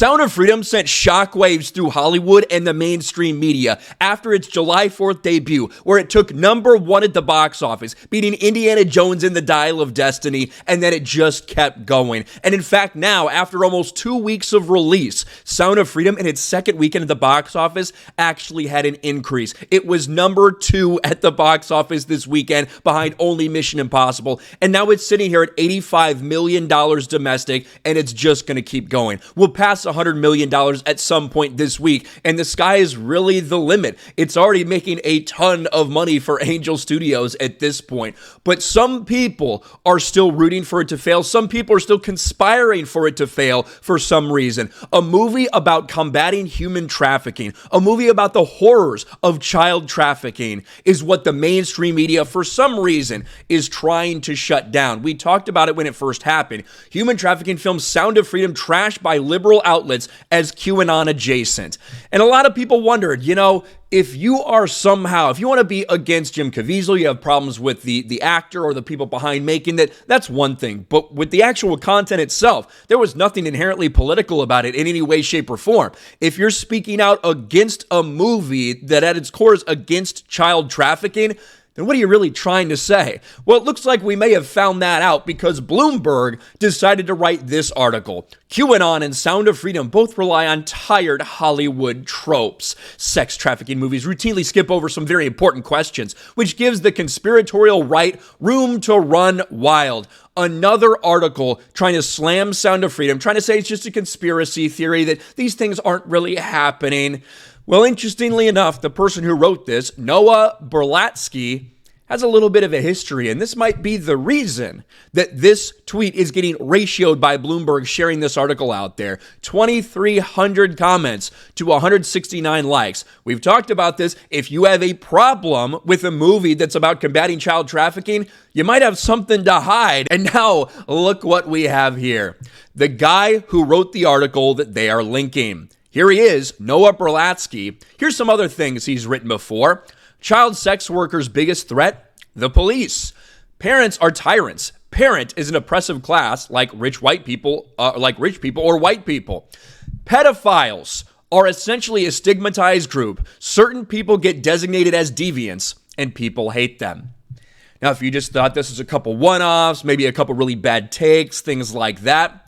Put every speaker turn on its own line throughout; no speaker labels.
Sound of Freedom sent shockwaves through Hollywood and the mainstream media after its July 4th debut, where it took #1 at the box office, beating Indiana Jones in the Dial of Destiny, and then it just kept going. And in fact, now, after almost 2 weeks of release, Sound of Freedom in its second weekend at the box office actually had an increase. It was #2 at the box office this weekend, behind only Mission Impossible, and now it's sitting here at $85 million domestic, and it's just going to keep going. We'll pass $100 million at some point this week, and the sky is really the limit. It's already making a ton of money for Angel Studios at this point, but some people are still rooting for it to fail. Some people are still conspiring for it to fail for some reason. A movie about combating human trafficking, a movie about the horrors of child trafficking, is what the mainstream media, for some reason, is trying to shut down. We talked about it when it first happened. Human trafficking film Sound of Freedom trashed by liberal outlets as QAnon adjacent. And a lot of people wondered, if you want to be against Jim Caviezel, you have problems with the actor or the people behind making that, that's one thing. But with the actual content itself, there was nothing inherently political about it in any way, shape, or form. If you're speaking out against a movie that at its core is against child trafficking, then what are you really trying to say? Well, it looks like we may have found that out because Bloomberg decided to write this article. QAnon and Sound of Freedom both rely on tired Hollywood tropes. Sex trafficking movies routinely skip over some very important questions, which gives the conspiratorial right room to run wild. Another article trying to slam Sound of Freedom, trying to say it's just a conspiracy theory, that these things aren't really happening. Well, interestingly enough, the person who wrote this, Noah Berlatsky, has a little bit of a history, and this might be the reason that this tweet is getting ratioed by Bloomberg sharing this article out there. 2,300 comments to 169 likes. We've talked about this. If you have a problem with a movie that's about combating child trafficking, you might have something to hide. And now, look what we have here. The guy who wrote the article that they are linking. Here he is, Noah Berlatsky. Here's some other things he's written before. Child sex workers' biggest threat? The police. Parents are tyrants. Parent is an oppressive class like rich people or white people. Pedophiles are essentially a stigmatized group. Certain people get designated as deviants, and people hate them. Now, if you just thought this was a couple one-offs, maybe a couple really bad takes, things like that,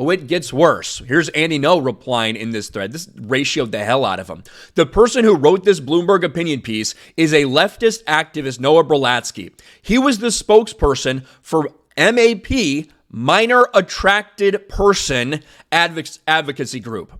oh, it gets worse. Here's Andy No replying in this thread. This ratioed the hell out of him. The person who wrote this Bloomberg opinion piece is a leftist activist, Noah Berlatsky. He was the spokesperson for MAP, Minor Attracted Person Advocacy Group,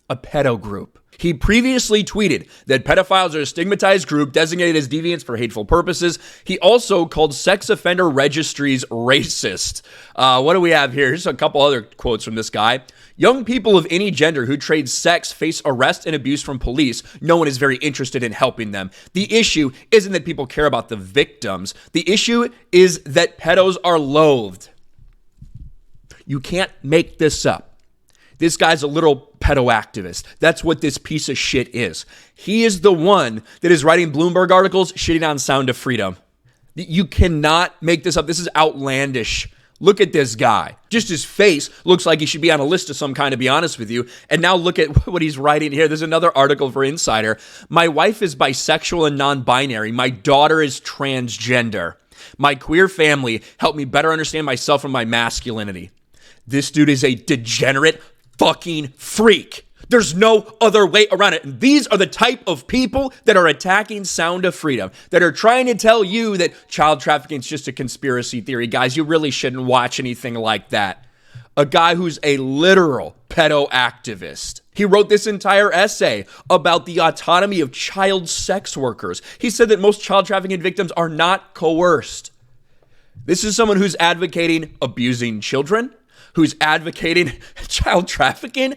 a pedo group. He previously tweeted that pedophiles are a stigmatized group designated as deviants for hateful purposes. He also called sex offender registries racist. What do we have here? Here's a couple other quotes from this guy. Young people of any gender who trade sex face arrest and abuse from police. No one is very interested in helping them. The issue isn't that people care about the victims. The issue is that pedos are loathed. You can't make this up. This guy's a little pedo activist. That's what this piece of shit is. He is the one that is writing Bloomberg articles shitting on Sound of Freedom. You cannot make this up. This is outlandish. Look at this guy. Just his face looks like he should be on a list of some kind, to be honest with you. And now look at what he's writing here. There's another article for Insider. My wife is bisexual and non-binary. My daughter is transgender. My queer family helped me better understand myself and my masculinity. This dude is a degenerate fucking freak. There's no other way around it. And these are the type of people that are attacking Sound of Freedom, that are trying to tell you that child trafficking is just a conspiracy theory. Guys, you really shouldn't watch anything like that. A guy who's a literal pedo activist. He wrote this entire essay about the autonomy of child sex workers. He said that most child trafficking victims are not coerced. This is someone who's advocating abusing children, who's advocating child trafficking.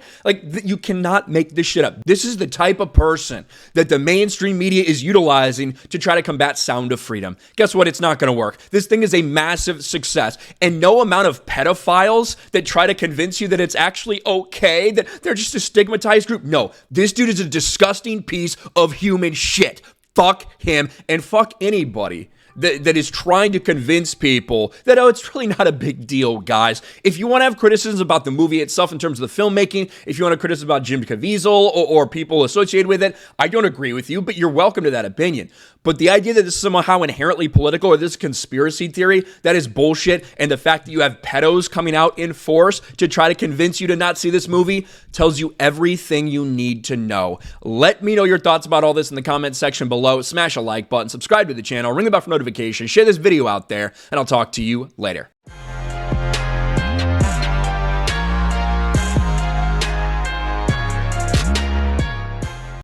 You cannot make this shit up. This is the type of person that the mainstream media is utilizing to try to combat Sound of Freedom. Guess what? It's not going to work. This thing is a massive success. And no amount of pedophiles that try to convince you that it's actually okay, that they're just a stigmatized group. No, this dude is a disgusting piece of human shit. Fuck him and fuck anybody that is trying to convince people that, oh, it's really not a big deal, guys. If you want to have criticisms about the movie itself in terms of the filmmaking, if you want to criticize about Jim Caviezel or people associated with it, I don't agree with you, but you're welcome to that opinion. But the idea that this is somehow inherently political or this conspiracy theory, that is bullshit. And the fact that you have pedos coming out in force to try to convince you to not see this movie tells you everything you need to know. Let me know your thoughts about all this in the comment section below. Smash a like button, subscribe to the channel, ring the bell for notifications, share this video out there, and I'll talk to you later.